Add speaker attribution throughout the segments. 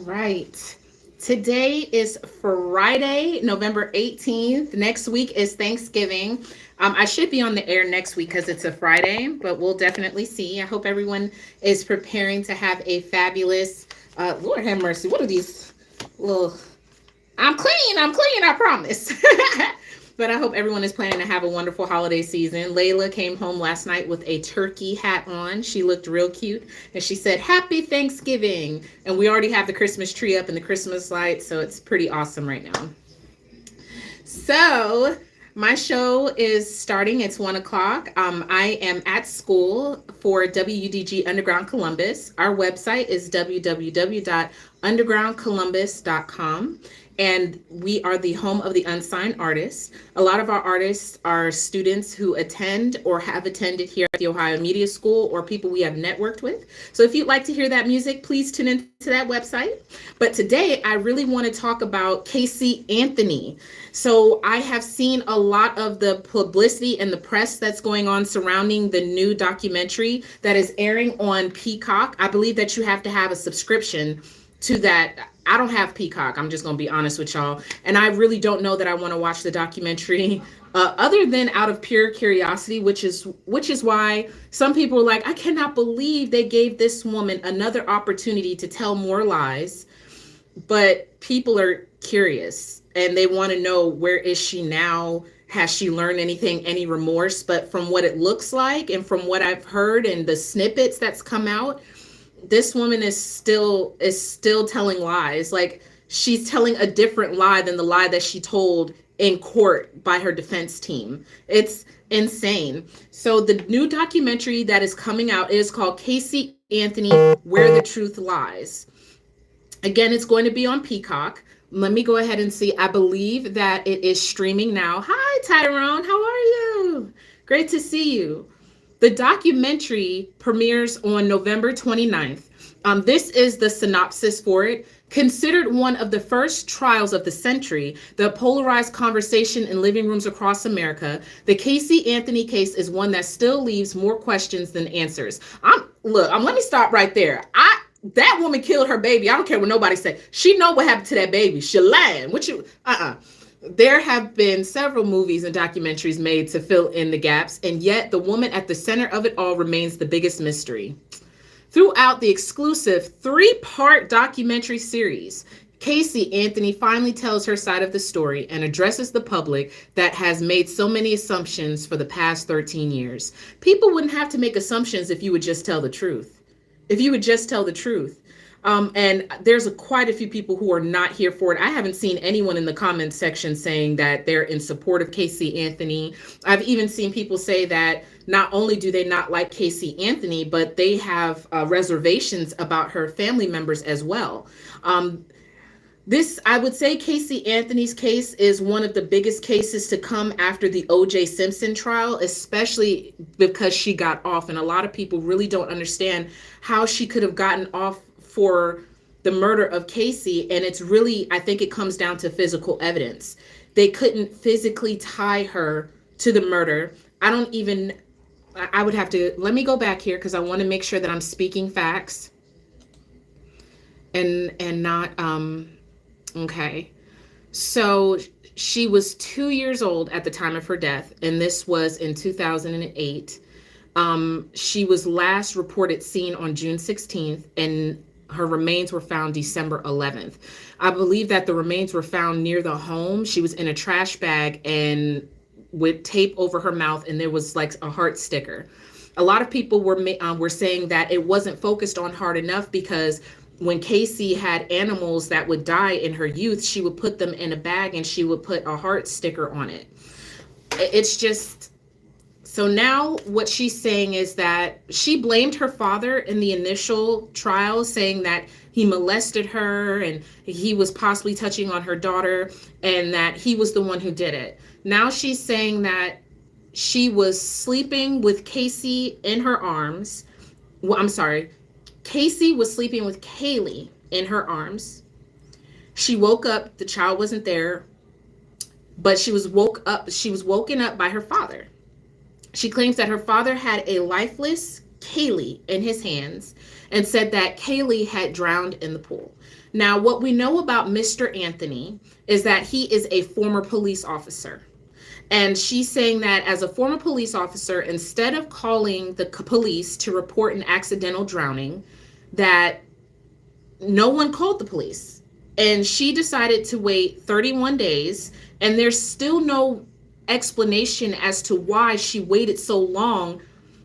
Speaker 1: right. Today is Friday, November 18th. Next week is Thanksgiving. I should be on the air next week because it's a Friday, but we'll definitely see. I hope everyone is preparing to have a fabulous, Lord have mercy. What are these little I'm clean, I promise. But I hope everyone is planning to have a wonderful holiday season. Layla came home last night with a turkey hat on. She looked real cute. And she said, Happy Thanksgiving. And we already have the Christmas tree up and the Christmas lights. So it's pretty awesome right now. So my show is starting. It's 1 o'clock. I am at school for WUDG Underground Columbus. Our website is www.undergroundcolumbus.com. And we are the home of the unsigned artists. A lot of our artists are students who attend or have attended here at the Ohio Media School or people we have networked with. So if you'd like to hear that music, please tune into that website. But today, I really want to talk about Casey Anthony. So I have seen a lot of the publicity and the press that's going on surrounding the new documentary that is airing on Peacock. I believe that you have to have a subscription to that. I don't have Peacock. I'm just going to be honest with y'all. And I really don't know that I want to watch the documentary other than out of pure curiosity, which is why some people are like, I cannot believe they gave this woman another opportunity to tell more lies. But people are curious and they want to know, where is she now? Has she learned anything, any remorse? But from what it looks like and from what I've heard and the snippets that's come out, this woman is still telling lies. Like, she's telling a different lie than the lie that she told in court by her defense team. It's insane. So the new documentary that is coming out is called Casey Anthony, Where the Truth Lies. Again, it's going to be on Peacock. Let me go ahead and see. I believe that it is streaming now. Hi, Tyrone. How are you? Great to see you. The documentary premieres on November 29th. This is the synopsis for it. Considered one of the first trials of the century, the polarized conversation in living rooms across America, the Casey Anthony case is one that still leaves more questions than answers. Let me stop right there. That woman killed her baby. I don't care what nobody say. She know what happened to that baby. She lying. There have been several movies and documentaries made to fill in the gaps, and yet the woman at the center of it all remains the biggest mystery. Throughout the exclusive 3-part documentary series, Casey Anthony finally tells her side of the story and addresses the public that has made so many assumptions for the past 13 years. People wouldn't have to make assumptions if you would just tell the truth. And there's quite a few people who are not here for it. I haven't seen anyone in the comments section saying that they're in support of Casey Anthony. I've even seen people say that not only do they not like Casey Anthony, but they have reservations about her family members as well. I would say Casey Anthony's case is one of the biggest cases to come after the O.J. Simpson trial, especially because she got off. And a lot of people really don't understand how she could have gotten off for the murder of Casey. And it's really, I think it comes down to physical evidence. They couldn't physically tie her to the murder. I would have to, let me go back here because I want to make sure that I'm speaking facts and not, okay. So she was 2 years old at the time of her death, and this was in 2008. She was last reported seen on June 16th, and her remains were found December 11th. I believe that the remains were found near the home. She was in a trash bag and with tape over her mouth, and there was like a heart sticker. A lot of people were saying that it wasn't focused on hard enough because when Casey had animals that would die in her youth, she would put them in a bag and she would put a heart sticker on it. It's just, so now what she's saying is that she blamed her father in the initial trial, saying that he molested her and he was possibly touching on her daughter and that he was the one who did it. Now she's saying that she was sleeping with Casey in her arms. Well, I'm sorry. Casey was sleeping with Kaylee in her arms. She woke up, the child wasn't there, but she was woken up by her father. She claims that her father had a lifeless Kaylee in his hands and said that Kaylee had drowned in the pool. Now, what we know about Mr. Anthony is that he is a former police officer. And she's saying that as a former police officer, instead of calling the police to report an accidental drowning, that no one called the police. And she decided to wait 31 days, and there's still no explanation as to why she waited so long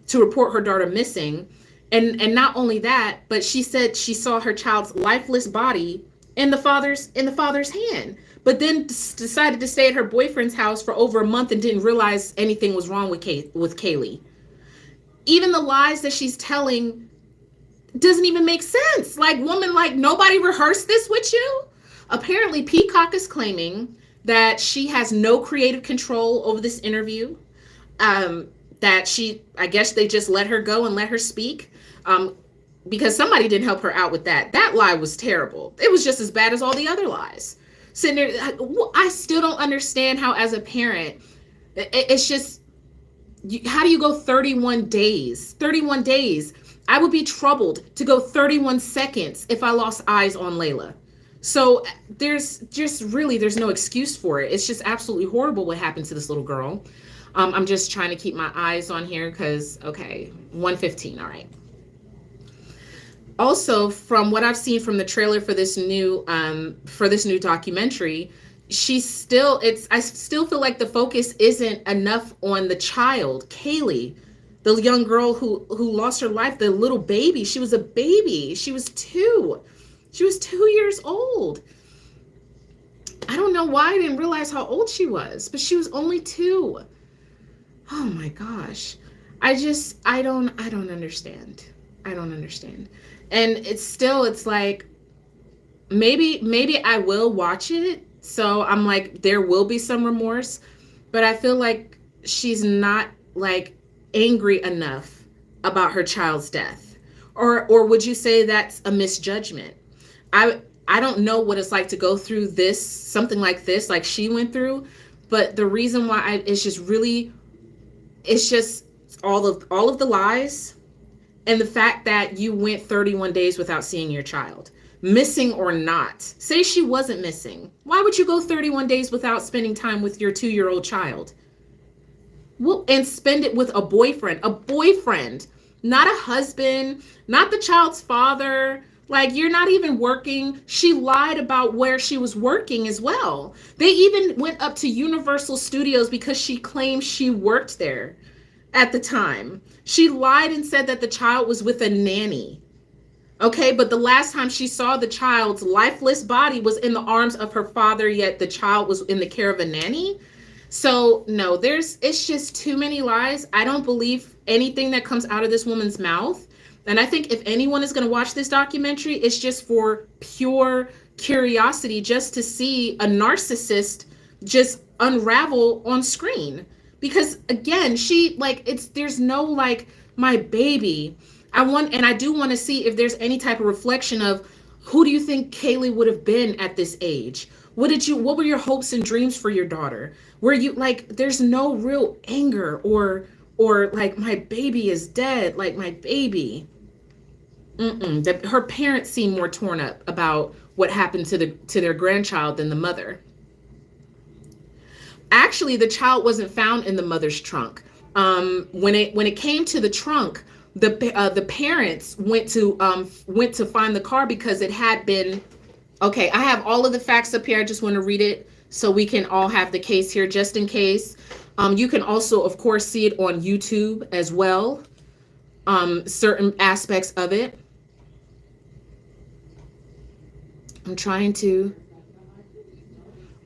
Speaker 1: to report her daughter missing. And not only that, but she said she saw her child's lifeless body in the father's hand, but then decided to stay at her boyfriend's house for over a month and didn't realize anything was wrong with Kaylee. Even the lies that she's telling doesn't even make sense. Like, woman, like, nobody rehearsed this with you? Apparently, Peacock is claiming that she has no creative control over this interview. That I guess they just let her go and let her speak. Because somebody didn't help her out with that. That lie was terrible. It was just as bad as all the other lies. Sitting there, I still don't understand how, as a parent, it's just, how do you go 31 days? 31 days. I would be troubled to go 31 seconds if I lost eyes on Layla. So there's no excuse for it. It's just absolutely horrible what happened to this little girl. I'm just trying to keep my eyes on here because, okay, 1:15, all right. Also, from what I've seen from the trailer for this new documentary, I still feel like the focus isn't enough on the child, Kaylee, the young girl who lost her life, the little baby. She was a baby. She was 2. She was 2 years old. I don't know why I didn't realize how old she was, but she was only 2. Oh my gosh. I don't understand. I don't understand. And it's like, maybe I will watch it. So I'm like, there will be some remorse, but I feel like she's not like angry enough about her child's death. Or would you say that's a misjudgment? I don't know what it's like to go through something like this, like she went through, but the reason why it's just all of the lies and the fact that you went 31 days without seeing your child, missing or not. Say she wasn't missing. Why would you go 31 days without spending time with your 2-year-old child? Well, and spend it with a boyfriend, not a husband, not the child's father. Like, you're not even working. She lied about where she was working as well. They even went up to Universal Studios because she claimed she worked there at the time. She lied and said that the child was with a nanny. Okay, but the last time she saw the child's lifeless body was in the arms of her father, yet the child was in the care of a nanny. So no, it's just too many lies. I don't believe anything that comes out of this woman's mouth. And I think if anyone is going to watch this documentary, it's just for pure curiosity, just to see a narcissist just unravel on screen. Because again, there's no like, my baby. I do want to see if there's any type of reflection of, who do you think Kaylee would have been at this age? What were your hopes and dreams for your daughter? Were you like, there's no real anger or like, my baby is dead, like my baby. Her parents seem more torn up about what happened to their grandchild than the mother. Actually, the child wasn't found in the mother's trunk. When it came to the trunk, the parents went to find the car because it had been. Okay, I have all of the facts up here. I just want to read it so we can all have the case here, just in case. You can also, of course, see it on YouTube as well. Certain aspects of it. I'm trying to.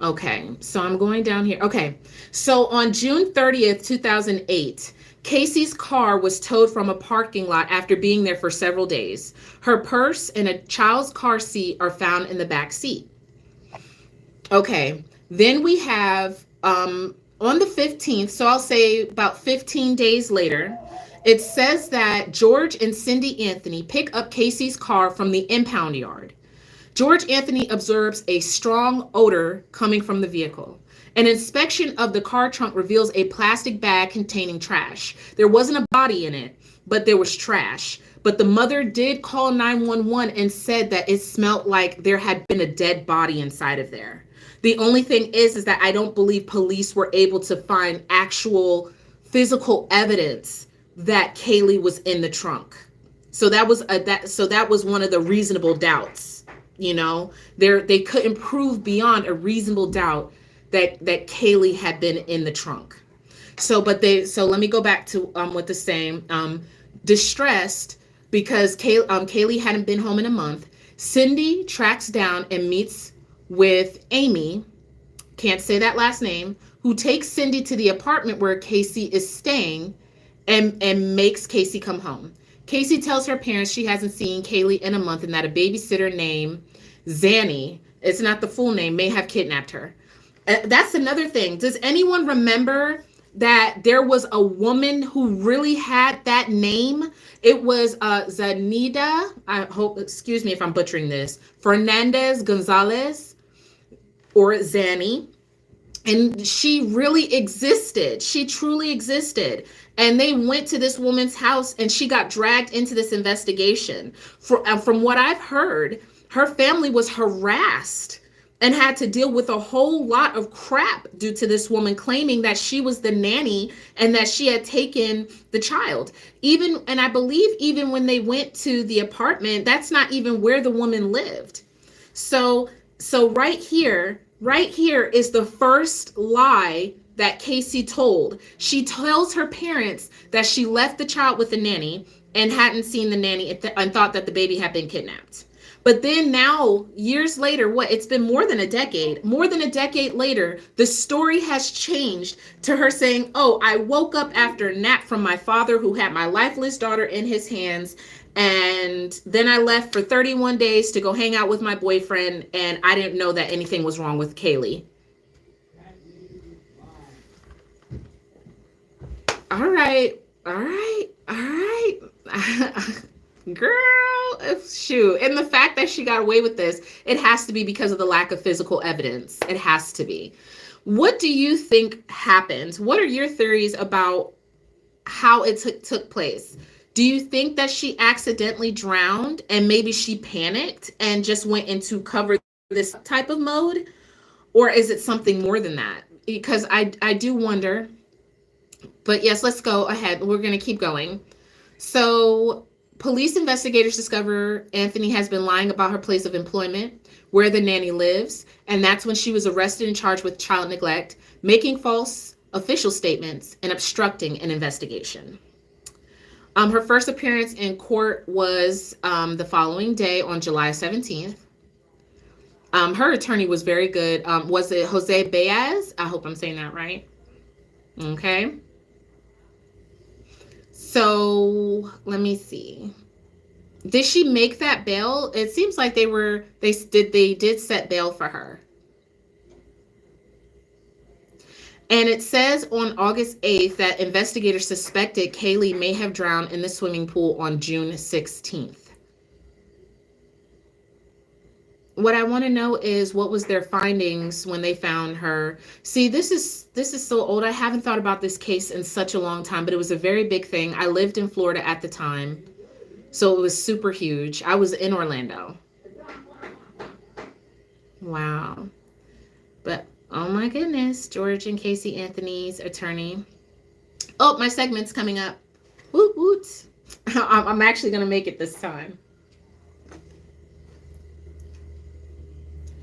Speaker 1: Okay, so I'm going down here. Okay, so on June 30th, 2008, Casey's car was towed from a parking lot after being there for several days. Her purse and a child's car seat are found in the back seat. Okay, then we have on the 15th, so I'll say about 15 days later, it says that George and Cindy Anthony pick up Casey's car from the impound yard. George Anthony observes a strong odor coming from the vehicle. An inspection of the car trunk reveals a plastic bag containing trash. There wasn't a body in it, but there was trash. But the mother did call 911 and said that it smelled like there had been a dead body inside of there. The only thing is that I don't believe police were able to find actual physical evidence that Kaylee was in the trunk. So that was one of the reasonable doubts. You know, they couldn't prove beyond a reasonable doubt that Kaylee had been in the trunk. So let me go back to what the same distressed because Kaylee hadn't been home in a month. Cindy tracks down and meets with Amy, can't say that last name, who takes Cindy to the apartment where Casey is staying and makes Casey come home. Casey tells her parents she hasn't seen Kaylee in a month and that a babysitter named Zanny, it's not the full name, may have kidnapped her. That's another thing. Does anyone remember that there was a woman who really had that name? It was Zanida, I hope, excuse me if I'm butchering this, Fernandez Gonzalez, or Zanny. And she really existed. She truly existed. And they went to this woman's house and she got dragged into this investigation. From what I've heard, her family was harassed and had to deal with a whole lot of crap due to this woman claiming that she was the nanny and that she had taken the child. And I believe even when they went to the apartment, that's not even where the woman lived. So right here is the first lie that Casey told. She tells her parents that she left the child with the nanny and hadn't seen the nanny and thought that the baby had been kidnapped. But then now, years later, it's been more than a decade later, the story has changed to her saying, oh, I woke up after a nap from my father who had my lifeless daughter in his hands. And then I left for 31 days to go hang out with my boyfriend. And I didn't know that anything was wrong with Kaylee. All right. Girl, shoot. And the fact that she got away with this, it has to be because of the lack of physical evidence. It has to be. What do you think happened? What are your theories about how it took place? Do you think that she accidentally drowned and maybe she panicked and just went into cover this type of mode? Or is it something more than that? Because I do wonder. But yes, let's go ahead. We're going to keep going. So police investigators discover Anthony has been lying about her place of employment, where the nanny lives, and that's when she was arrested and charged with child neglect, making false official statements, and obstructing an investigation. Her first appearance in court was the following day on July 17th. Her attorney was very good. Was it Jose Baez? I hope I'm saying that right. Okay. So let me see. Did she make that bail? It seems like they did set bail for her. And it says on August 8th that investigators suspected Kaylee may have drowned in the swimming pool on June 16th. What I want to know is what was their findings when they found her. See, this is so old. I haven't thought about this case in such a long time, but it was a very big thing. I lived in Florida at the time, so it was super huge. I was in Orlando. Wow. But oh my goodness, George and Casey Anthony's attorney. Oh, my segment's coming up. Woot woot. I'm actually going to make it this time.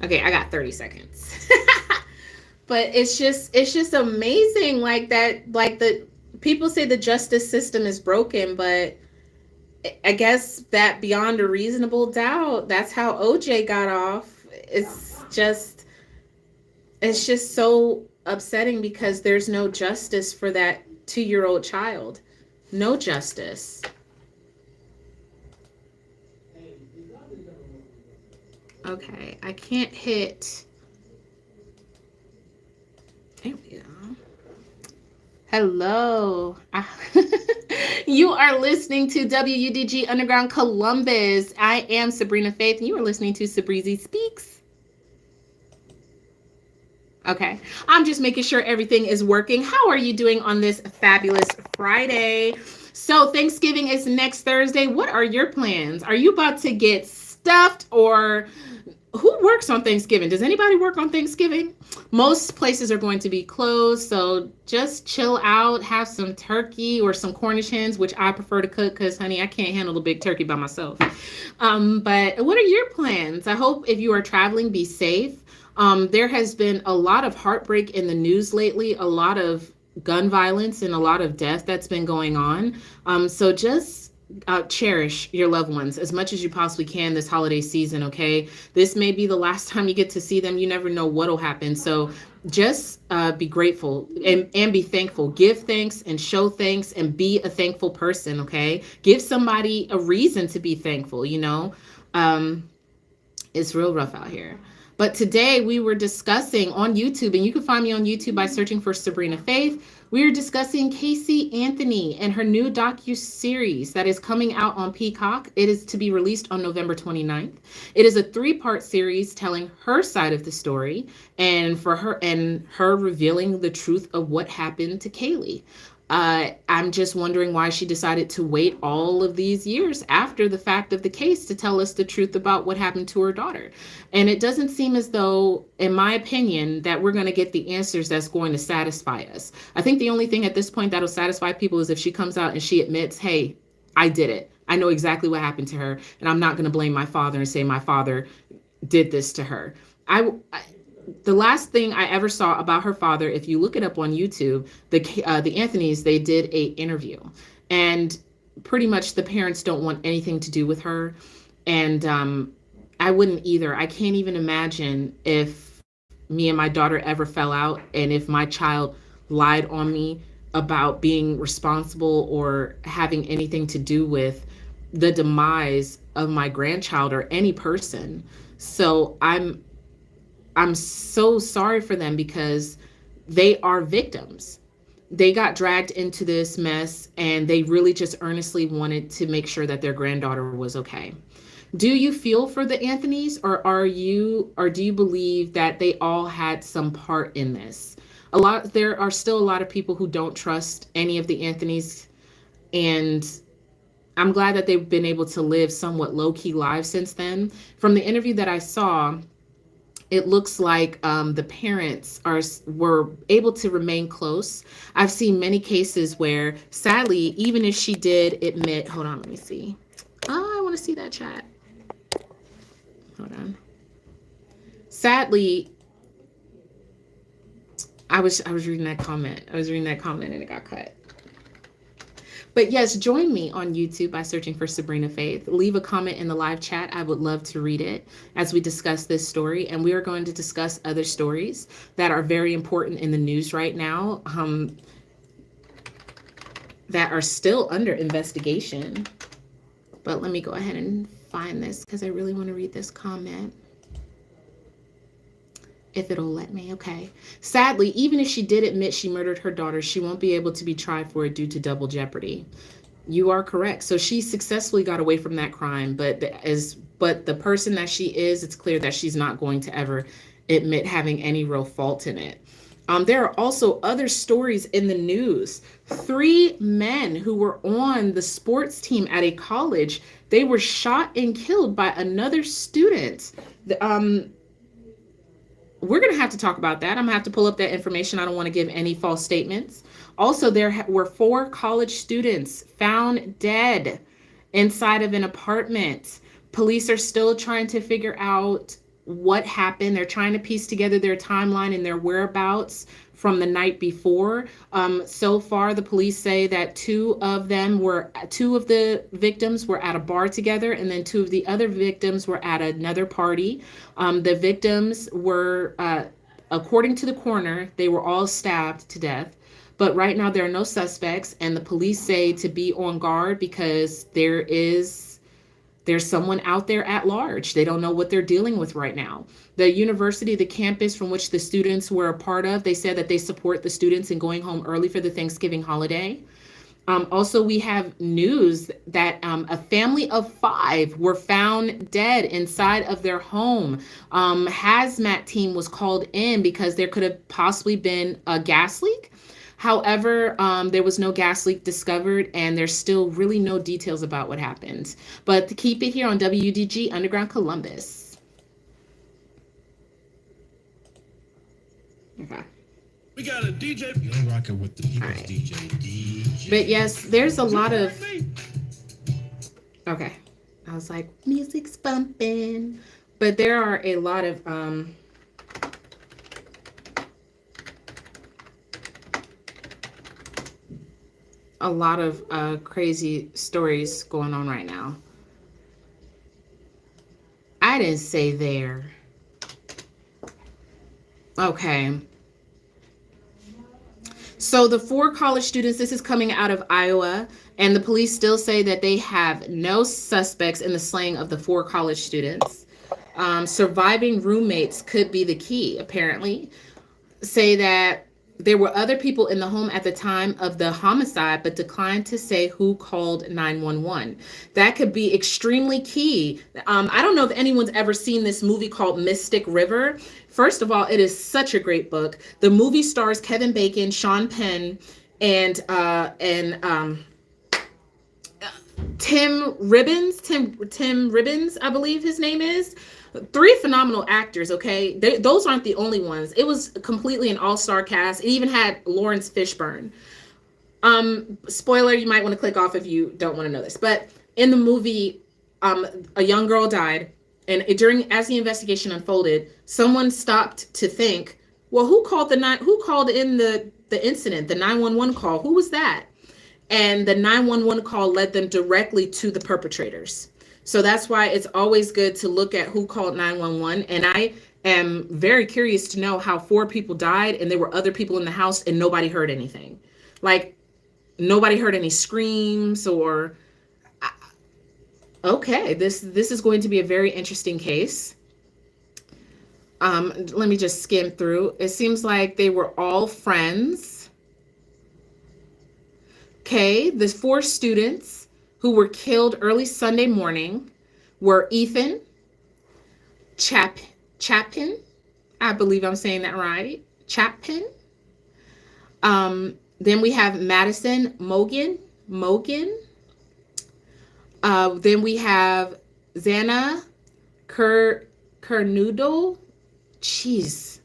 Speaker 1: Okay, I got 30 seconds. But it's just amazing like that, like the people say the justice system is broken, but I guess that beyond a reasonable doubt, that's how OJ got off. It's just so upsetting because there's no justice for that 2-year-old child. No justice. Okay, I can't hit. There we go. Hello. You are listening to WUDG Underground Columbus. I am Sabrina Faith, and you are listening to SaBreezy Speaks. Okay. I'm just making sure everything is working. How are you doing on this fabulous Friday? So, Thanksgiving is next Thursday. What are your plans? Are you about to get stuffed, or who works on Thanksgiving? Does anybody work on Thanksgiving? Most places are going to be closed, so just chill out, have some turkey or some Cornish hens, which I prefer to cook because, honey, I can't handle the big turkey by myself. But what are your plans? I hope if you are traveling, be safe. There has been a lot of heartbreak in the news lately, a lot of gun violence and a lot of death that's been going on. So just cherish your loved ones as much as you possibly can this holiday season, okay? This may be the last time you get to see them. You never know what'll happen. So just be grateful and be thankful. Give thanks and show thanks and be a thankful person, okay? Give somebody a reason to be thankful, you know? It's real rough out here. But today we were discussing on YouTube, and you can find me on YouTube by searching for Sabrina Faith. We are discussing Casey Anthony and her new docu-series that is coming out on Peacock. It is to be released on November 29th. It is a 3-part series telling her side of the story and her revealing the truth of what happened to Kaylee. I'm just wondering why she decided to wait all of these years after the fact of the case to tell us the truth about what happened to her daughter. And it doesn't seem as though, in my opinion, that we're going to get the answers that's going to satisfy us. I think the only thing at this point that'll satisfy people is if she comes out and she admits, hey, I did it. I know exactly what happened to her, and I'm not going to blame my father and say my father did this to her. The last thing I ever saw about her father, if you look it up on YouTube, the Anthonys, they did a interview, and pretty much the parents don't want anything to do with her, and I wouldn't either. I can't even imagine if me and my daughter ever fell out, and if my child lied on me about being responsible or having anything to do with the demise of my grandchild or any person. So I'm so sorry for them because they are victims. They got dragged into this mess, and they really just earnestly wanted to make sure that their granddaughter was okay. Do you feel for the Anthonys, or do you believe that they all had some part in this? There are still a lot of people who don't trust any of the Anthonys, and I'm glad that they've been able to live somewhat low-key lives since then. From the interview that I saw, it looks like the parents were able to remain close. I've seen many cases where, sadly, even if she did admit, hold on, let me see. Oh, I want to see that chat. Hold on. Sadly, I was reading that comment. I was reading that comment and it got cut. But yes, join me on YouTube by searching for Sabrina Faith. Leave a comment in the live chat. I would love to read it as we discuss this story. And we are going to discuss other stories that are very important in the news right now, that are still under investigation. But let me go ahead and find this because I really want to read this comment. If it'll let me, okay. Sadly, even if she did admit she murdered her daughter, she won't be able to be tried for it due to double jeopardy. You are correct. So she successfully got away from that crime, but the person that she is, it's clear that she's not going to ever admit having any real fault in it. There are also other stories in the news. 3 men who were on the sports team at a college, they were shot and killed by another student. We're going to have to talk about that. I'm going to have to pull up that information. I don't want to give any false statements. Also, there were 4 college students found dead inside of an apartment. Police are still trying to figure out what happened. They're trying to piece together their timeline and their whereabouts from the night before. So far, the police say that 2 of the victims were at a bar together, and then 2 of the other victims were at another party. The victims were, according to the coroner, they were all stabbed to death. But right now there are no suspects, and the police say to be on guard because there's someone out there at large. They don't know what they're dealing with right now. The university, the campus from which the students were a part of, they said that they support the students in going home early for the Thanksgiving holiday. Also, we have news that a family of 5 were found dead inside of their home. Hazmat team was called in because there could have possibly been a gas leak. However, there was no gas leak discovered, and there's still really no details about what happened. But to keep it here on WDG Underground Columbus. Okay.
Speaker 2: We got a DJ. You're rocking with the people's right. DJ.
Speaker 1: But yes, there's a lot of. Okay, I was like, music's bumping, but there are a lot of crazy stories going on right now. I didn't say there. Okay. So the 4 college students, this is coming out of Iowa, and the police still say that they have no suspects in the slaying of the 4 college students. Surviving roommates could be the key, apparently. Say that there were other people in the home at the time of the homicide, but declined to say who called 911. That could be extremely key. I don't know if anyone's ever seen this movie called Mystic River. First of all, it is such a great book. The movie stars Kevin Bacon, Sean Penn, and Tim Ribbons. Tim Ribbons, I believe his name is. 3 phenomenal actors, okay? Those aren't the only ones. It was completely an all-star cast. It even had Lawrence Fishburne. Spoiler, you might want to click off if you don't want to know this. But in the movie, a young girl died, and as the investigation unfolded, someone stopped to think, well, who called in the incident, the 911 call? Who was that? And the 911 call led them directly to the perpetrators. So that's why it's always good to look at who called 911. And I am very curious to know how 4 people died and there were other people in the house and nobody heard anything. Like, nobody heard any screams or... Okay, this is going to be a very interesting case. Let me just skim through. It seems like they were all friends. Okay, the 4 students who were killed early Sunday morning were Ethan Chapin. I believe I'm saying that right. Chapin. Then we have Madison Mogan. Then we have Xana Cernudo. Jeez.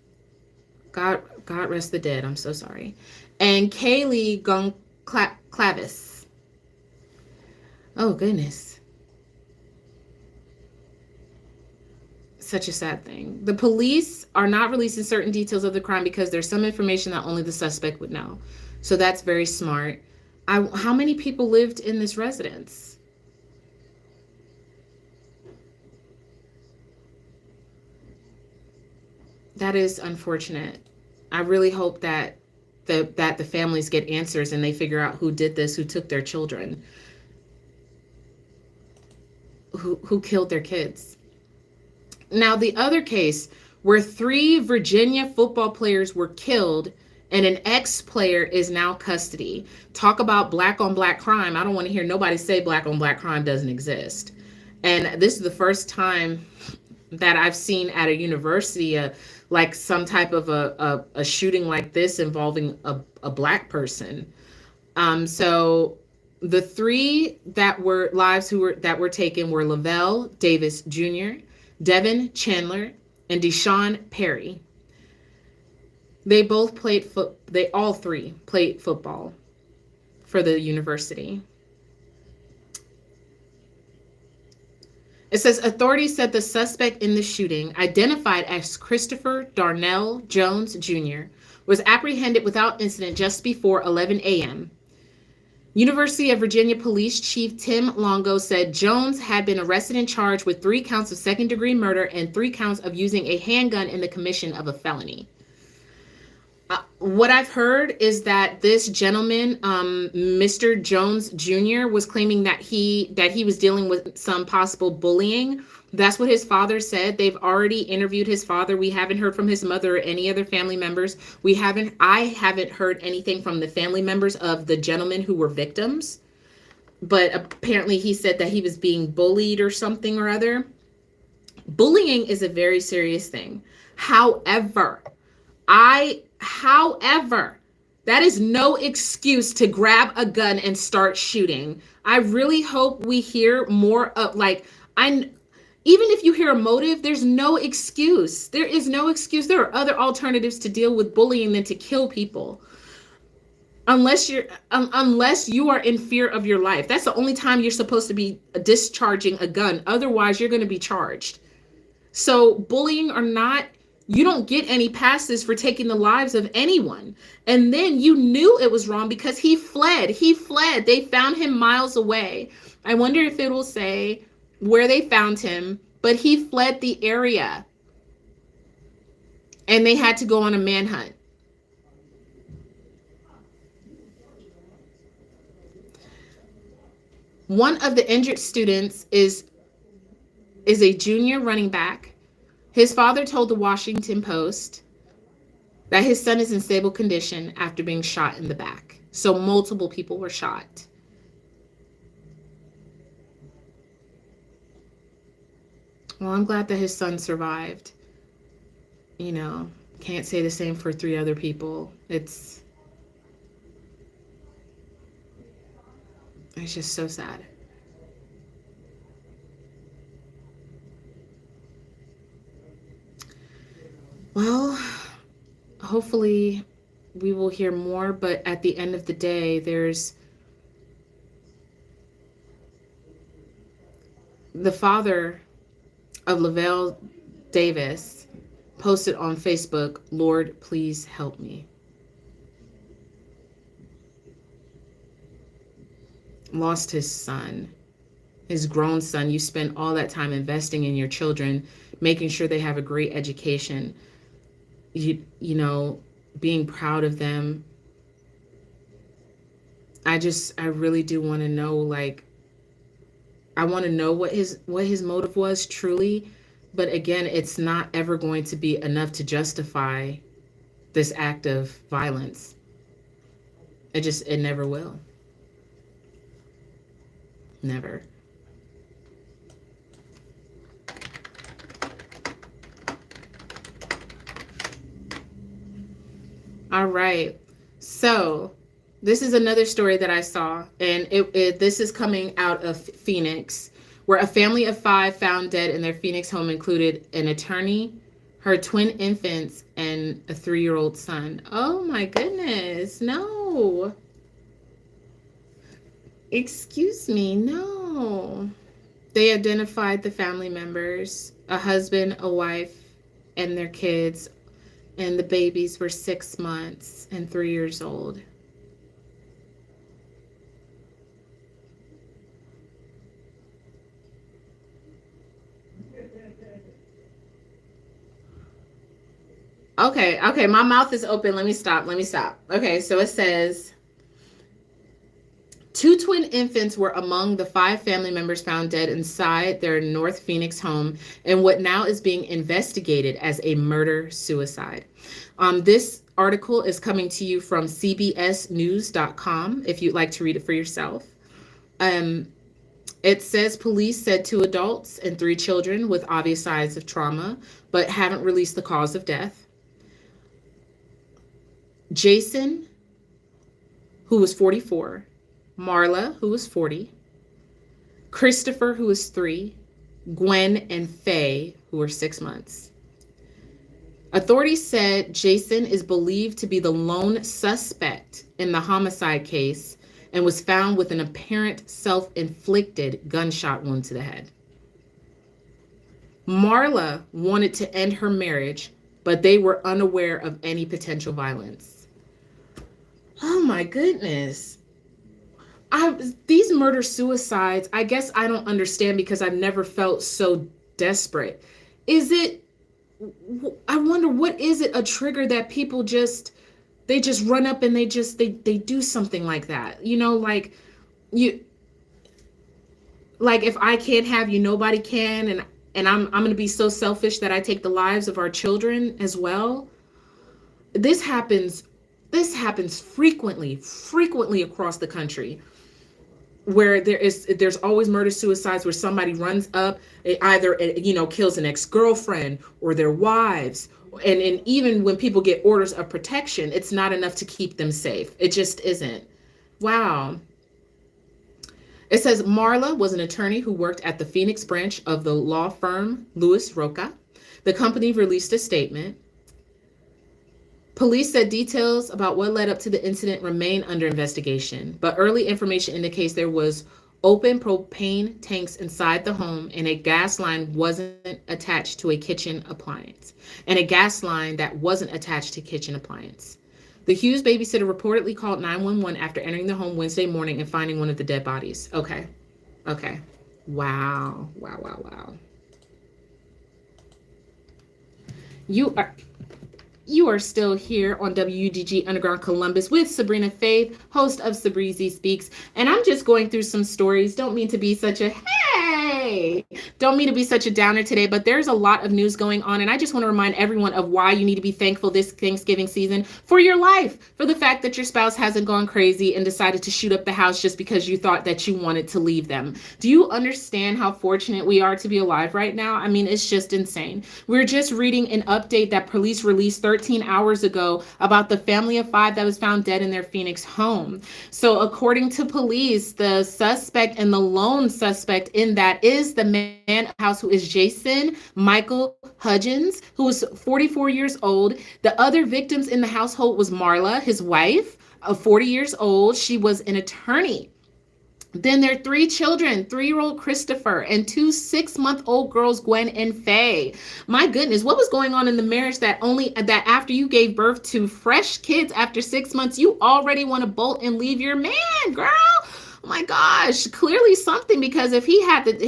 Speaker 1: God rest the dead. I'm so sorry. And Kaylee Clavis. Oh, goodness. Such a sad thing. The police are not releasing certain details of the crime because there's some information that only the suspect would know. So that's very smart. How many people lived in this residence? That is unfortunate. I really hope that the families get answers and they figure out who did this, who took their children, who killed their kids. Now, the other case where 3 Virginia football players were killed and an ex-player is now custody. Talk about black on black crime. I don't want to hear nobody say black on black crime doesn't exist. And this is the first time that I've seen at a university like some type of a shooting like this involving a black person. So the 3 that were taken were Lavelle Davis Jr., Devin Chandler, and Deshaun Perry. They all 3 played football for the university. It says authorities said the suspect in the shooting, identified as Christopher Darnell Jones Jr., was apprehended without incident just before 11 a.m. University of Virginia Police Chief Tim Longo said Jones had been arrested and charged with 3 counts of second-degree murder and 3 counts of using a handgun in the commission of a felony. What I've heard is that this gentleman, Mr. Jones Jr., was claiming that he was dealing with some possible bullying. That's what his father said. They've already interviewed his father. We haven't heard from his mother or any other family members. I haven't heard anything from the family members of the gentlemen who were victims. But apparently he said that he was being bullied or something or other. Bullying is a very serious thing. However, However, that is no excuse to grab a gun and start shooting. I really hope we hear more of even if you hear a motive, there's no excuse. There is no excuse. There are other alternatives to deal with bullying than to kill people. Unless you are in fear of your life. That's the only time you're supposed to be discharging a gun. Otherwise, you're going to be charged. So bullying or not, you don't get any passes for taking the lives of anyone. And then you knew it was wrong because he fled. He fled. They found him miles away. I wonder if it will say where they found him, but he fled the area. And they had to go on a manhunt. One of the injured students is a junior running back. His father told the Washington Post that his son is in stable condition after being shot in the back. So multiple people were shot. Well, I'm glad that his son survived. You know, can't say the same for 3 other people. It's just so sad. Well, hopefully we will hear more, but at the end of the day, there's the father of Lavelle Davis posted on Facebook, "Lord, please help me." Lost his son, his grown son. You spend all that time investing in your children, making sure they have a great education. You know, being proud of them. I really do want to know, I want to know what his motive was truly, but again, it's not ever going to be enough to justify this act of violence. It never will. Never. All right. So this is another story that I saw, and this is coming out of Phoenix, where a family of 5 found dead in their Phoenix home included an attorney, her twin infants, and a 3-year-old son. Oh my goodness. No. Excuse me. No. They identified the family members, a husband, a wife, and their kids. And the babies were 6 months and 3 years old. Okay, my mouth is open. Let me stop. Okay, so it says 2 twin infants were among the 5 family members found dead inside their North Phoenix home in what now is being investigated as a murder-suicide. This article is coming to you from cbsnews.com if you'd like to read it for yourself. It says police said 2 adults and 3 children with obvious signs of trauma, but haven't released the cause of death. Jason, who was 44, Marla, who was 40, Christopher, who was 3, Gwen and Faye, who were 6 months. Authorities said Jason is believed to be the lone suspect in the homicide case and was found with an apparent self-inflicted gunshot wound to the head. Marla wanted to end her marriage, but they were unaware of any potential violence. Oh my goodness. These murder-suicides, I guess I don't understand because I've never felt so desperate. I wonder, what is it, a trigger that people just They just run up and they do something like that. You know, like you like if I can't have you, nobody can, and I'm going to be so selfish that I take the lives of our children as well. This happens frequently across the country, where there's always murder suicides where somebody runs up, either kills an ex-girlfriend or their wives, and even when people get orders of protection, it's not enough to keep them safe. It just isn't. Wow. It says Marla was an attorney who worked at the Phoenix branch of the law firm Lewis Roca. The company released a statement. Police said details about what led up to the incident remain under investigation, but early information indicates there was open propane tanks inside the home and a gas line wasn't attached to a kitchen appliance. And a gas line that wasn't attached to kitchen appliance. The Hughes babysitter reportedly called 911 after entering the home Wednesday morning and finding one of the dead bodies. Okay. Okay. Wow. Wow, wow, wow. You are still here on WUDG Underground Columbus with Sabrina Faith, host of SaBreezy Speaks. And I'm just going through some stories. Don't mean to be such a don't mean to be such a downer today, but there's a lot of news going on. And I just want to remind everyone of why you need to be thankful this Thanksgiving season for your life, for the fact that your spouse hasn't gone crazy and decided to shoot up the house just because you thought that you wanted to leave them. Do you understand how fortunate we are to be alive right now? I mean, it's just insane. We're just reading an update that police released 13 hours ago about the family of 5 that was found dead in their Phoenix home. So according to police, the suspect and the lone suspect in that is the man house, who is Jason Michael Hudgens, who was 44 years old. The other victims in the household was Marla, his wife, 40 years old. She was an attorney. Then their 3 children, 3-year-old Christopher and 2 6-month-old girls, Gwen and Faye. My goodness, what was going on in the marriage that after you gave birth to fresh kids after 6 months, you already want to bolt and leave your man, girl? Oh my gosh, clearly something, because if he had it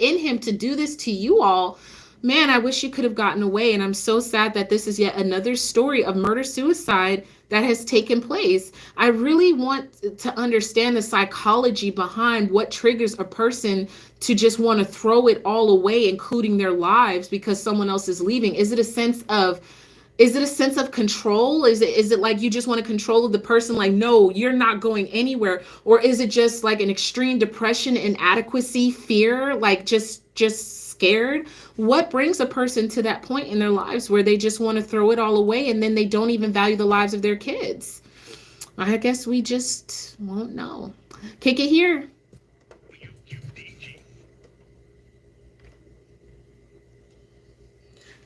Speaker 1: in him to do this to you all, man, I wish you could have gotten away. And I'm so sad that this is yet another story of murder suicide that has taken place. I really want to understand the psychology behind what triggers a person to just want to throw it all away, including their lives, because someone else is leaving. Is it a sense of control? Is it like you just want to control the person, like, no, you're not going anywhere? Or is it just like an extreme depression, inadequacy, fear, like just scared? What brings a person to that point in their lives where they just want to throw it all away and then they don't even value the lives of their kids? I guess we just won't know. Kick it here.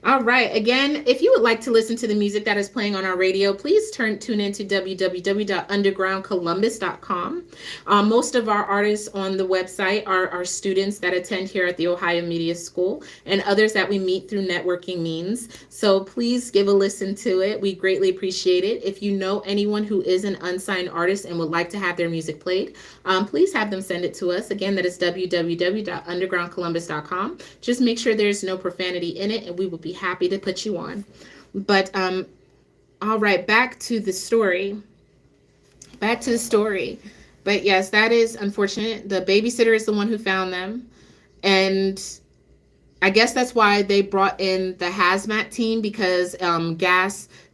Speaker 1: All right. Again, if you would like to listen to the music that is playing on our radio, please tune into www.undergroundcolumbus.com. Most of our artists on the website are students that attend here at the Ohio Media School and others that we meet through networking means. So please give a listen to it. We greatly appreciate it. If you know anyone who is an unsigned artist and would like to have their music played, please have them send it to us. Again, that is www.undergroundcolumbus.com. Just make sure there's no profanity in it, and we will be happy to put you on. But all right, back to the story. But yes, that is unfortunate. The babysitter is the one who found them, and I guess that's why they brought in the hazmat team, because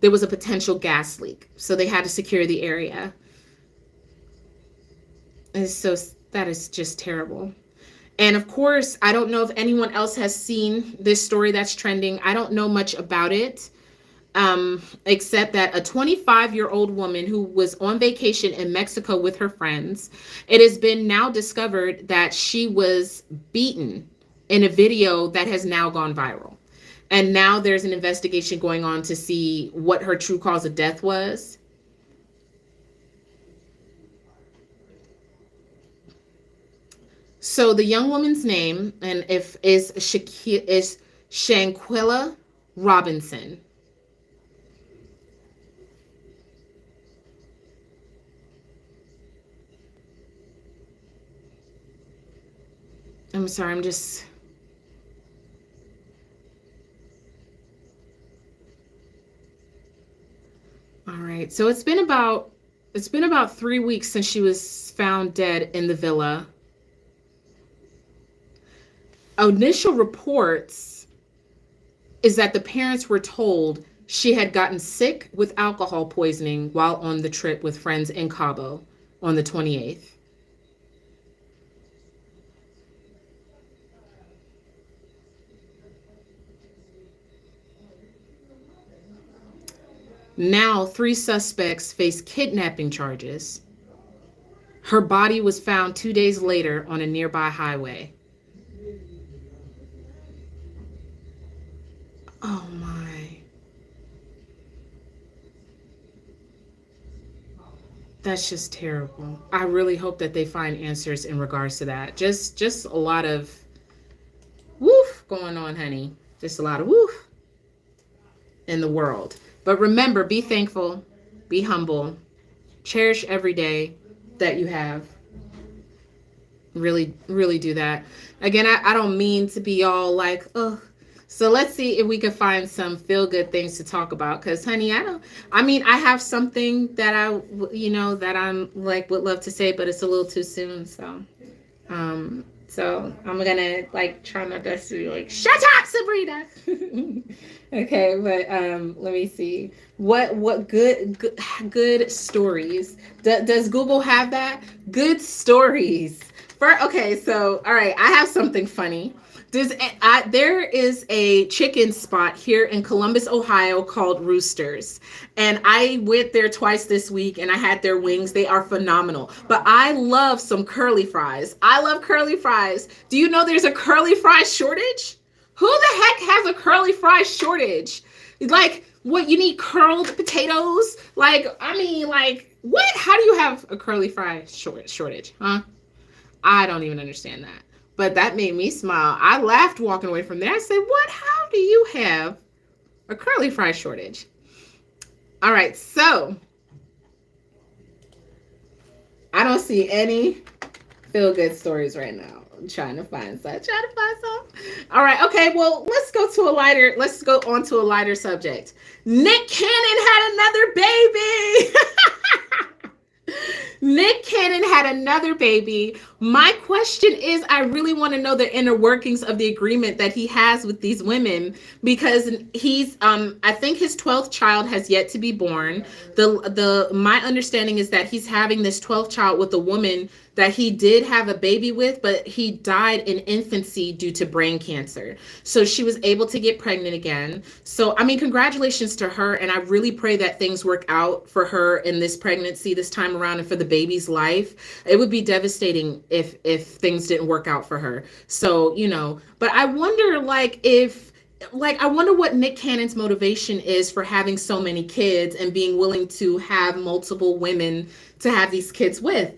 Speaker 1: there was a potential gas leak, so they had to secure the area. And so that is just terrible. And of course, I don't know if anyone else has seen this story that's trending. I don't know much about it, except that a 25-year-old woman who was on vacation in Mexico with her friends, it has been now discovered that she was beaten in a video that has now gone viral. And now there's an investigation going on to see what her true cause of death was. So the young woman's name is Shanquilla Robinson. I'm sorry, I'm just... All right. So it's been about 3 weeks since she was found dead in the villa. Initial reports is that the parents were told she had gotten sick with alcohol poisoning while on the trip with friends in Cabo on the 28th. Now, three suspects face kidnapping charges. Her body was found 2 days later on a nearby highway. Oh my. That's just terrible. I really hope that they find answers in regards to that. Just a lot of woof going on, honey. Just a lot of woof in the world. But remember, be thankful, be humble, cherish every day that you have. Really, really do that. Again, I don't mean to be all like, oh. So let's see if we can find some feel good things to talk about. Cause honey, I have something that that I'm like, would love to say, but it's a little too soon. So I'm gonna like try my best to be like, shut up, Sabrina. Okay, but let me see. What good stories? Does Google have that? Good stories. Okay, so all right, I have something funny. There is a chicken spot here in Columbus, Ohio called Roosters. And I went there twice this week and I had their wings. They are phenomenal. But I love some curly fries. I love curly fries. Do you know there's a curly fries shortage? Who the heck has a curly fries shortage? Like, what, you need curled potatoes? Like, what? How do you have a curly fry shortage? Huh? I don't even understand that. But that made me smile. I laughed walking away from there. I said, what? How do you have a curly fry shortage? All right, so I don't see any feel-good stories right now. I'm trying to find some. All right, okay, well, let's go on to a lighter subject. Nick Cannon had another baby. Nick Cannon had another baby. My question is, I really want to know the inner workings of the agreement that he has with these women, because he's I think his 12th child has yet to be born. My understanding is that he's having this 12th child with a woman that he did have a baby with, but he died in infancy due to brain cancer. So she was able to get pregnant again. So, I mean, congratulations to her. And I really pray that things work out for her in this pregnancy this time around and for the baby's life. It would be devastating if things didn't work out for her. So, but I wonder I wonder what Nick Cannon's motivation is for having so many kids and being willing to have multiple women to have these kids with.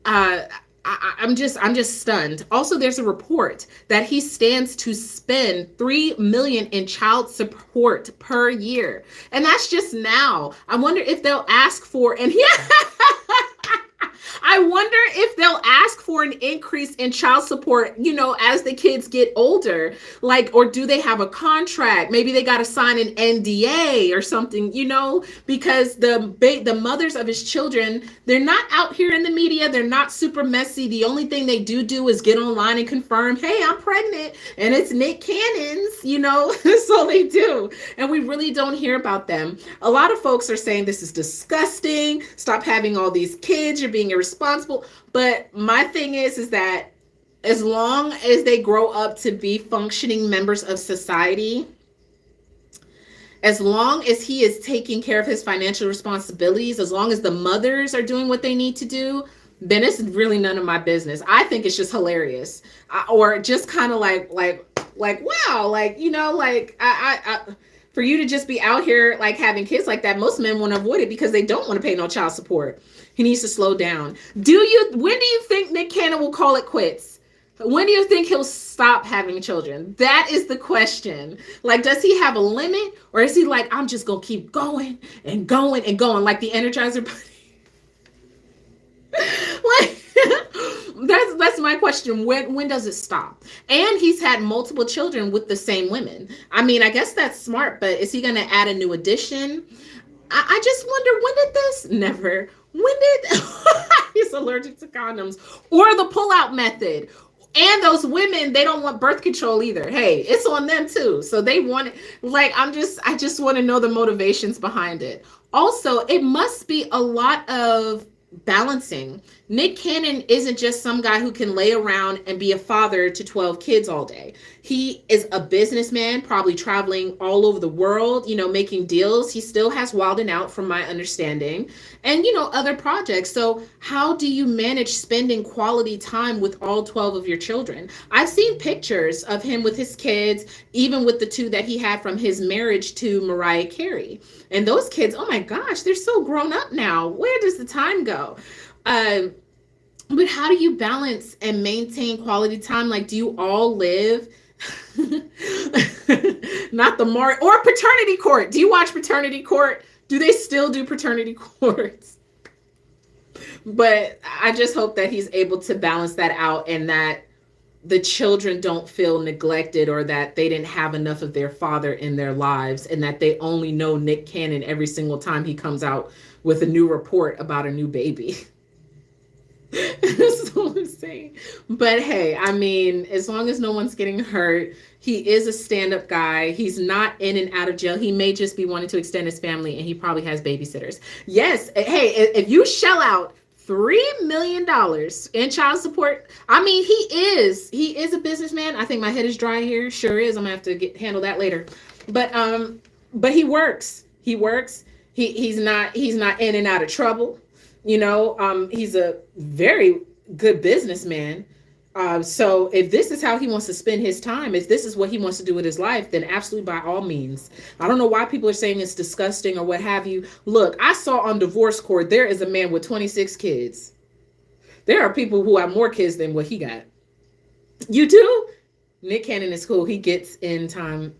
Speaker 1: I'm just stunned. Also, there's a report that he stands to spend $3 million in child support per year, and that's just now. I wonder if they'll ask for, and yeah. I wonder if they'll ask for an increase in child support, as the kids get older, or do they have a contract? Maybe they got to sign an NDA or something, because the mothers of his children, they're not out here in the media. They're not super messy. The only thing they do is get online and confirm, hey, I'm pregnant, and it's Nick Cannon's, that's all they do. And we really don't hear about them. A lot of folks are saying this is disgusting. Stop having all these kids. You're being irresponsible. But my thing is that as long as they grow up to be functioning members of society, as long as he is taking care of his financial responsibilities, as long as the mothers are doing what they need to do, then it's really none of my business. I think it's just hilarious, or just kind of like wow, for you to just be out here having kids like that. Most men want to avoid it because they don't want to pay no child support. He needs to slow down. When do you think Nick Cannon will call it quits? When do you think he'll stop having children? That is the question. Does he have a limit, or is he like, I'm just going to keep going and going and going like the Energizer Bunny? That's my question. When does it stop? And he's had multiple children with the same women. I mean, I guess that's smart, but is he going to add a new addition? I just wonder, when did this? Never. When did he's allergic to condoms or the pull-out method? And those women, they don't want birth control either. Hey, it's on them too. So they want it. Like, I just want to know the motivations behind it. Also, it must be a lot of balancing. Nick Cannon isn't just some guy who can lay around and be a father to 12 kids all day. He is a businessman, probably traveling all over the world, making deals. He still has Wild 'N Out, from my understanding, and, other projects. So how do you manage spending quality time with all 12 of your children? I've seen pictures of him with his kids, even with the two that he had from his marriage to Mariah Carey. And those kids, oh my gosh, they're so grown up now. Where does the time go? But how do you balance and maintain quality time? Like, do you all live not the more or paternity court? Do you watch paternity court? Do they still do paternity courts? But I just hope that he's able to balance that out, and that the children don't feel neglected, or that they didn't have enough of their father in their lives, and that they only know Nick Cannon every single time he comes out with a new report about a new baby. That's all I'm saying. But hey, I mean, as long as no one's getting hurt, he is a stand-up guy. He's not in and out of jail. He may just be wanting to extend his family, and he probably has babysitters. Yes, hey, if you shell out $3 million in child support, I mean, he is a businessman. I think my head is dry here. Sure is. I'm gonna have to handle that later. But he works. He's not in and out of trouble. He's a very good businessman. So if this is how he wants to spend his time, if this is what he wants to do with his life, then absolutely, by all means. I don't know why people are saying it's disgusting or what have you. Look, I saw on Divorce Court, there is a man with 26 kids. There are people who have more kids than what he got. You do? Nick Cannon is cool. He gets in time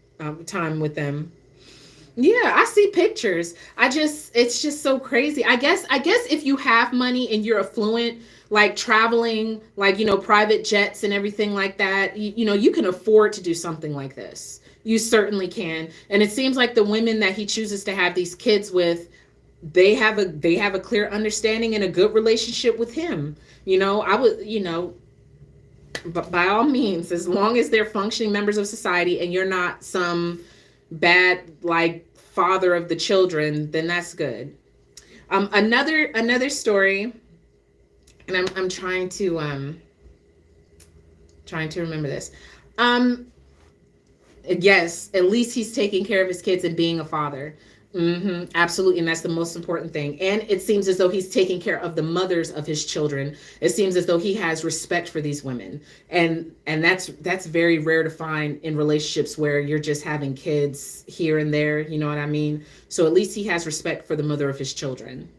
Speaker 1: with them. Yeah, I see pictures. It's just so crazy. I guess if you have money and you're affluent, like traveling, like, private jets and everything like that, you can afford to do something like this. You certainly can. And it seems like the women that he chooses to have these kids with, they have a clear understanding and a good relationship with him. But by all means, as long as they're functioning members of society and you're not some bad, like, father of the children, then that's good. Another story, and I'm trying to remember this. Yes, at least he's taking care of his kids and being a father. Absolutely, and that's the most important thing. And it seems as though he's taking care of the mothers of his children. It seems as though he has respect for these women, and that's very rare to find in relationships where you're just having kids here and there. You know what I mean? So at least he has respect for the mother of his children's.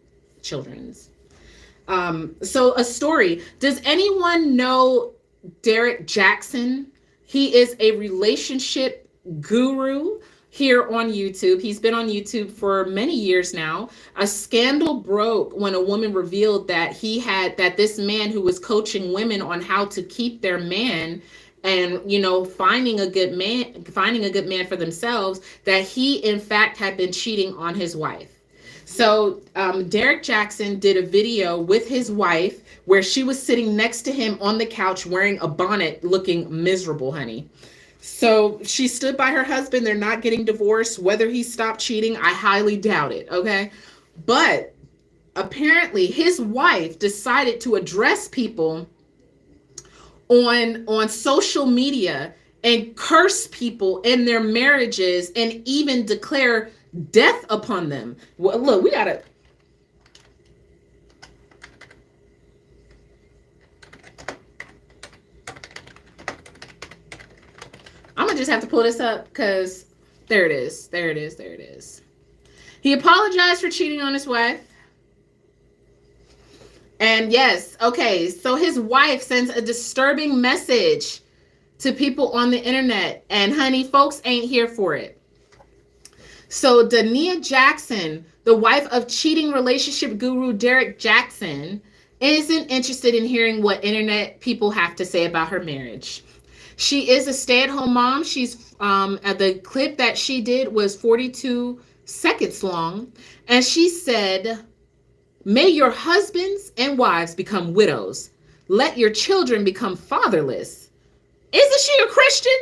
Speaker 1: So a story. Does anyone know Derek Jackson? He is a relationship guru here on YouTube. He's been on YouTube for many years now. A scandal broke when a woman revealed that this man who was coaching women on how to keep their man and, finding a good man for themselves, that he in fact had been cheating on his wife. So Derek Jackson did a video with his wife where she was sitting next to him on the couch wearing a bonnet, looking miserable, honey. So she stood by her husband. They're not getting divorced. Whether he stopped cheating, I highly doubt it. Okay. But apparently his wife decided to address people on social media and curse people in their marriages and even declare death upon them. Well, look, I'm gonna just have to pull this up because there it is. He apologized for cheating on his wife. And yes, okay, so his wife sends a disturbing message to people on the internet, and honey, folks ain't here for it. So Dania Jackson, the wife of cheating relationship guru Derek Jackson, isn't interested in hearing what internet people have to say about her marriage. She is a stay-at-home mom. She's the clip that she did was 42 seconds long. And she said, may your husbands and wives become widows. Let your children become fatherless. Isn't she a Christian?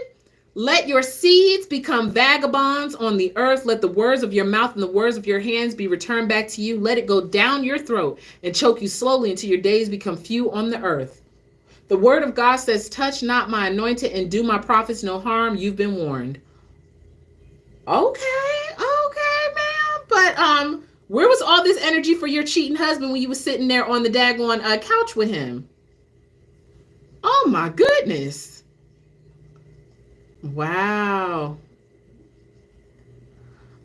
Speaker 1: Let your seeds become vagabonds on the earth. Let the words of your mouth and the words of your hands be returned back to you. Let it go down your throat and choke you slowly until your days become few on the earth. The word of God says, touch not my anointed and do my prophets no harm. You've been warned. Okay, ma'am. But where was all this energy for your cheating husband when you was sitting there on the daggone couch with him? Oh my goodness. Wow.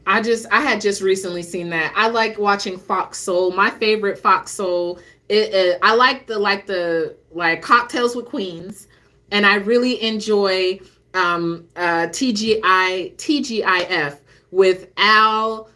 Speaker 1: I had just recently seen that. I like watching Fox Soul. My favorite Fox Soul. I like the Cocktails with Queens, and I really enjoy TGIF with Al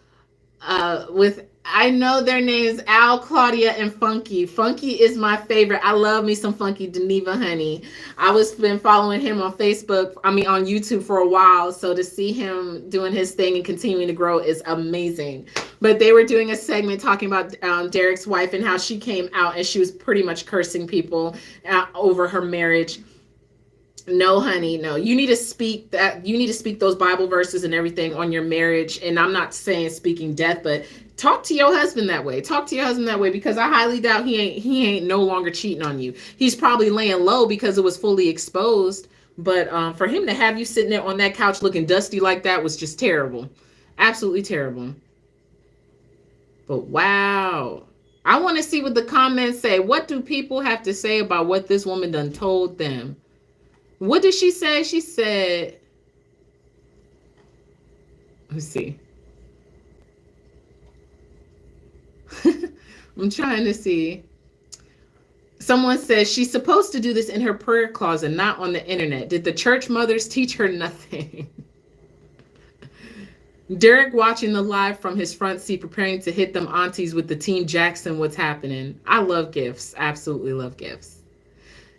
Speaker 1: with I know their names, Al, Claudia, and Funky. Funky is my favorite. I love me some Funky Geneva Honey. I was been following him on Facebook, on YouTube for a while. So to see him doing his thing and continuing to grow is amazing. But they were doing a segment talking about Derek's wife and how she came out and she was pretty much cursing people over her marriage. No, honey, no. You need to speak that. You need to speak those Bible verses and everything on your marriage. And I'm not saying speaking death, but talk to your husband that way. Talk to your husband that way, because I highly doubt he ain't no longer cheating on you. He's probably laying low because it was fully exposed. But for him to have you sitting there on that couch looking dusty like that was just terrible. Absolutely terrible. But wow. I want to see what the comments say. What do people have to say about what this woman done told them? What did she say? She said, let's see. I'm trying to see. Someone says she's supposed to do this in her prayer closet, not on the internet. Did the church mothers teach her nothing? Derek watching the live from his front seat, preparing to hit them aunties with the Team Jackson, what's happening. I love gifts. Absolutely love gifts.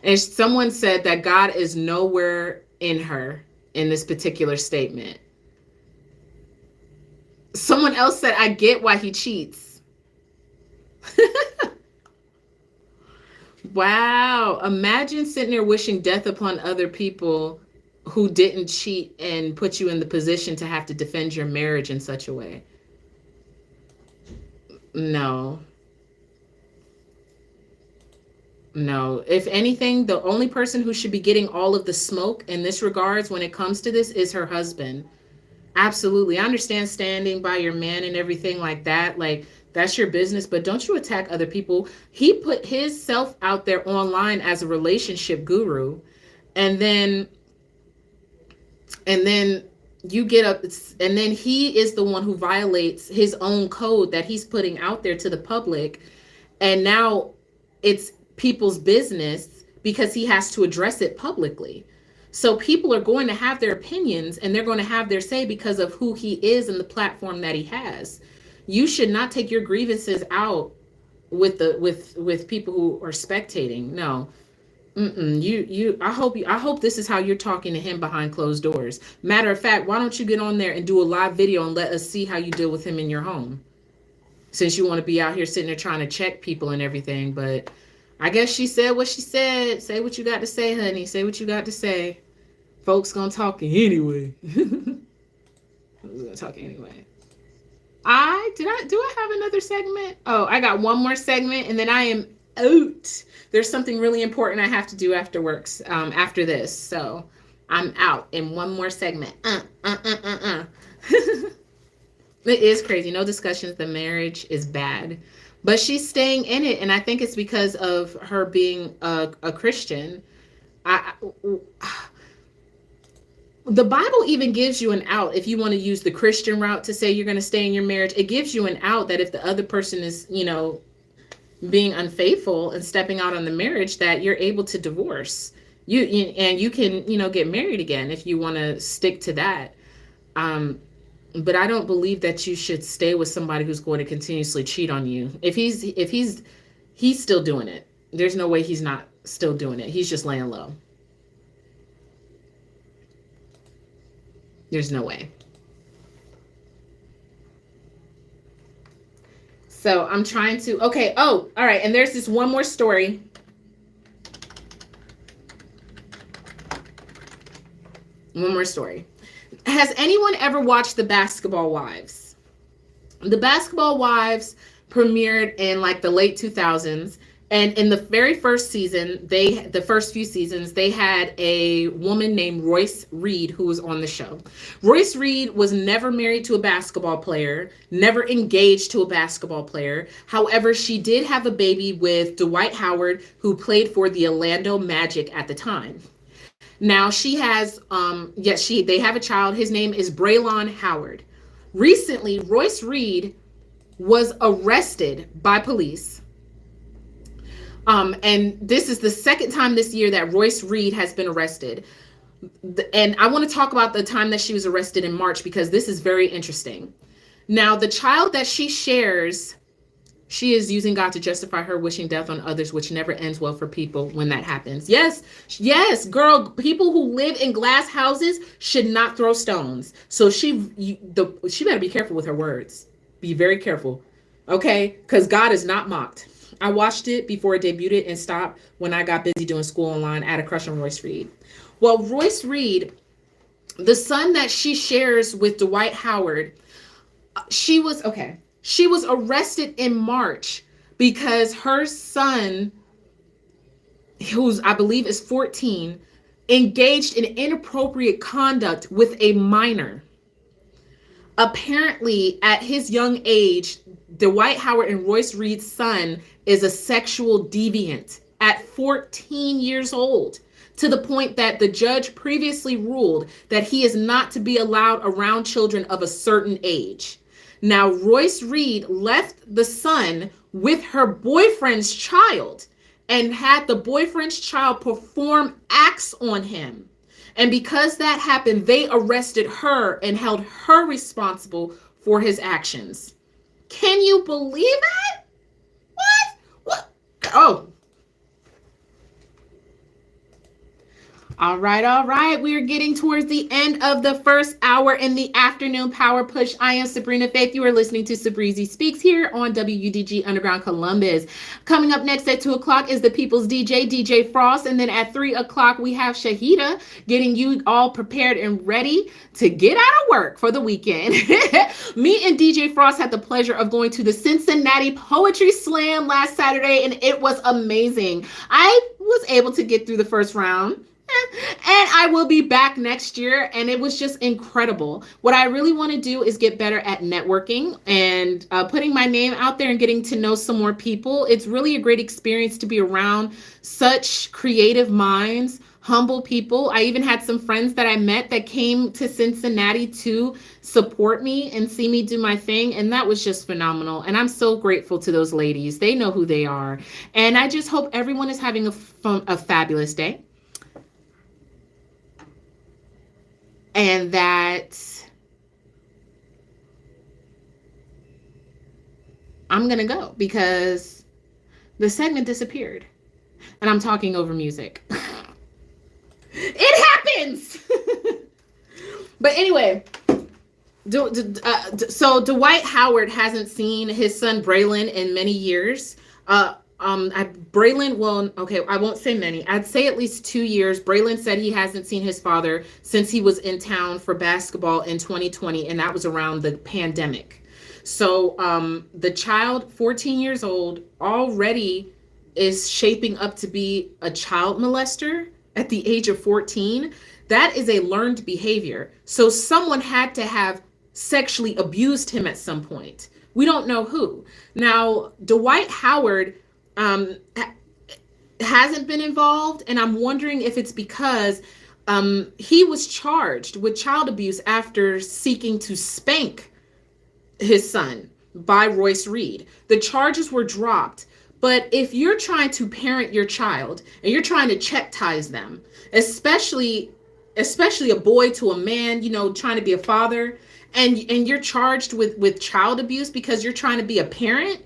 Speaker 1: And someone said that God is nowhere in her in this particular statement. Someone else said, I get why he cheats. Wow. Imagine sitting there wishing death upon other people who didn't cheat and put you in the position to have to defend your marriage in such a way. No. No, if anything, the only person who should be getting all of the smoke in this regards when it comes to this is her husband. Absolutely. I understand standing by your man and everything like that. Like, that's your business, but don't you attack other people. He put his self out there online as a relationship guru. And then you get up, and then he is the one who violates his own code that he's putting out there to the public. And now it's people's business because he has to address it publicly. So people are going to have their opinions and they're going to have their say because of who he is and the platform that he has. You should not take your grievances out with people who are spectating. No. I hope this is how you're talking to him behind closed doors. Matter of fact, why don't you get on there and do a live video and let us see how you deal with him in your home? Since you want to be out here sitting there trying to check people and everything. But I guess she said what she said. Say what you got to say, honey. Say what you got to say. Folks gonna talk anyway. Who's gonna talk anyway? Do I have another segment? Oh, I got one more segment and then I am out. There's something really important I have to do after works, after this. So I'm out in one more segment. It is crazy. No discussions. The marriage is bad. But she's staying in it, and I think it's because of her being a Christian. The Bible even gives you an out if you want to use the Christian route to say you're going to stay in your marriage. It gives you an out that if the other person is, being unfaithful and stepping out on the marriage, that you're able to divorce. You can, get married again if you want to stick to that. But I don't believe that you should stay with somebody who's going to continuously cheat on you. If he's still doing it. There's no way he's not still doing it. He's just laying low. There's no way. So I'm trying to, okay. Oh, all right. And there's this one more story. One more story. Has anyone ever watched The Basketball Wives? The Basketball Wives premiered in like the late 2000s. And in the very first season, the first few seasons, they had a woman named Royce Reed who was on the show. Royce Reed was never married to a basketball player, never engaged to a basketball player. However, she did have a baby with Dwight Howard, who played for the Orlando Magic at the time. Now she has, they have a child. His name is Braylon Howard. Recently, Royce Reed was arrested by police. And this is the second time this year that Royce Reed has been arrested. And I want to talk about the time that she was arrested in March, because this is very interesting. Now, the child that she shares, she is using God to justify her wishing death on others, which never ends well for people when that happens. Yes, yes, girl, people who live in glass houses should not throw stones. So she better be careful with her words. Be very careful, okay? Because God is not mocked. I watched it before it debuted and stopped when I got busy doing school online. I had a crush on Royce Reed. Well, Royce Reed, the son that she shares with Dwight Howard, she was arrested in March because her son, who's I believe is 14, engaged in inappropriate conduct with a minor. Apparently, at his young age, Dwight Howard and Royce Reed's son is a sexual deviant at 14 years old, to the point that the judge previously ruled that he is not to be allowed around children of a certain age. Now, Royce Reed left the son with her boyfriend's child and had the boyfriend's child perform acts on him. And because that happened, they arrested her and held her responsible for his actions. Can you believe that? What? Oh. All right. We are getting towards the end of the first hour in the afternoon power push. I am Sabrina Faith. You are listening to SaBreezy Speaks here on WUDG Underground Columbus. Coming up next at 2 o'clock is the People's DJ Frost. And then at 3 o'clock, we have Shahida getting you all prepared and ready to get out of work for the weekend. Me and DJ Frost had the pleasure of going to the Cincinnati Poetry Slam last Saturday, and it was amazing. I was able to get through the first round. And I will be back next year, and it was just incredible. What I really want to do is get better at networking and putting my name out there and getting to know some more people. It's really a great experience to be around such creative minds, humble people. I even had some friends that I met that came to Cincinnati to support me and see me do my thing, and that was just phenomenal. And I'm so grateful to those ladies. They know who they are. And I just hope everyone is having a fabulous day. And that I'm going to go because the segment disappeared and I'm talking over music. It happens. But anyway, so Dwight Howard hasn't seen his son Braylon in many years. Braylon, well, okay, I won't say many. I'd say at least 2 years. Braylon said he hasn't seen his father since he was in town for basketball in 2020, and that was around the pandemic. So the child, 14 years old, already is shaping up to be a child molester at the age of 14. That is a learned behavior. So someone had to have sexually abused him at some point. We don't know who. Now, Dwight Howard hasn't been involved, and I'm wondering if it's because he was charged with child abuse after seeking to spank his son by Royce Reed. The charges were dropped, but if you're trying to parent your child and you're trying to chastise them, especially a boy to a man, trying to be a father, and you're charged with child abuse because you're trying to be a parent,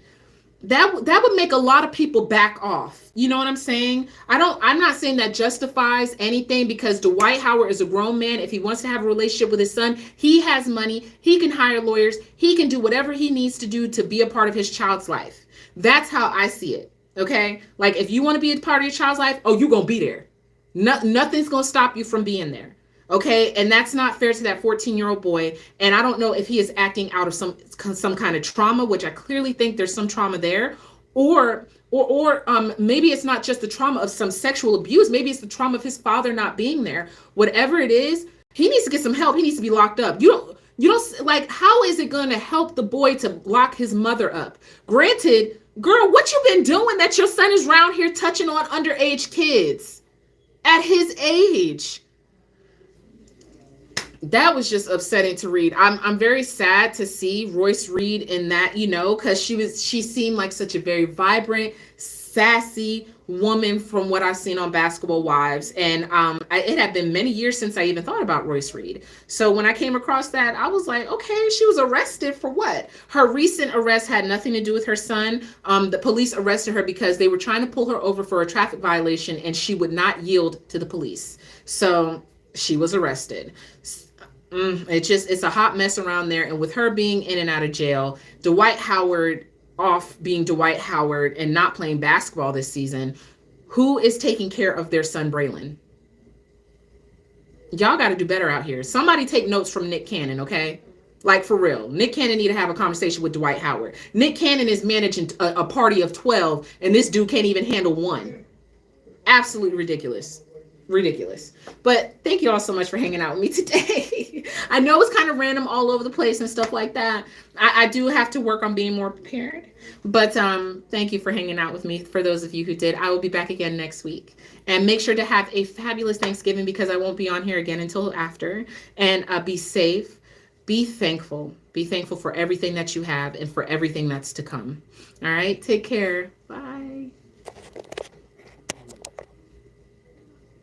Speaker 1: that would make a lot of people back off. You know what I'm saying? I'm not saying that justifies anything, because Dwight Howard is a grown man. If he wants to have a relationship with his son, he has money, he can hire lawyers, he can do whatever he needs to do to be a part of his child's life. That's how I see it. Okay? Like, if you want to be a part of your child's life, oh, you're going to be there. Nothing's going to stop you from being there. Okay, and that's not fair to that 14-year-old boy. And I don't know if he is acting out of some kind of trauma, which I clearly think there's some trauma there, or maybe it's not just the trauma of some sexual abuse. Maybe it's the trauma of his father not being there. Whatever it is, he needs to get some help. He needs to be locked up. You don't like, how is it going to help the boy to lock his mother up? Granted, girl, what you been doing that your son is around here touching on underage kids at his age? That was just upsetting to read. I'm very sad to see Royce Reed in that, because she seemed like such a very vibrant, sassy woman from what I've seen on Basketball Wives. And it had been many years since I even thought about Royce Reed. So when I came across that, I was like, okay, she was arrested for what? Her recent arrest had nothing to do with her son. The police arrested her because they were trying to pull her over for a traffic violation, and she would not yield to the police. So she was arrested. It's a hot mess around there. And with her being in and out of jail, Dwight Howard off being Dwight Howard and not playing basketball this season, who is taking care of their son Braylon? Y'all got to do better out here. Somebody take notes from Nick Cannon, okay? Like, for real. Nick Cannon need to have a conversation with Dwight Howard. Nick Cannon is managing a party of 12, and this dude can't even handle one. Absolutely ridiculous. But thank you all so much for hanging out with me today. I know it's kind of random all over the place and stuff like that. I do have to work on being more prepared. But thank you for hanging out with me. For those of you who did, I will be back again next week. And make sure to have a fabulous Thanksgiving, because I won't be on here again until after. And be safe. Be thankful. Be thankful for everything that you have and for everything that's to come. All right. Take care. Bye.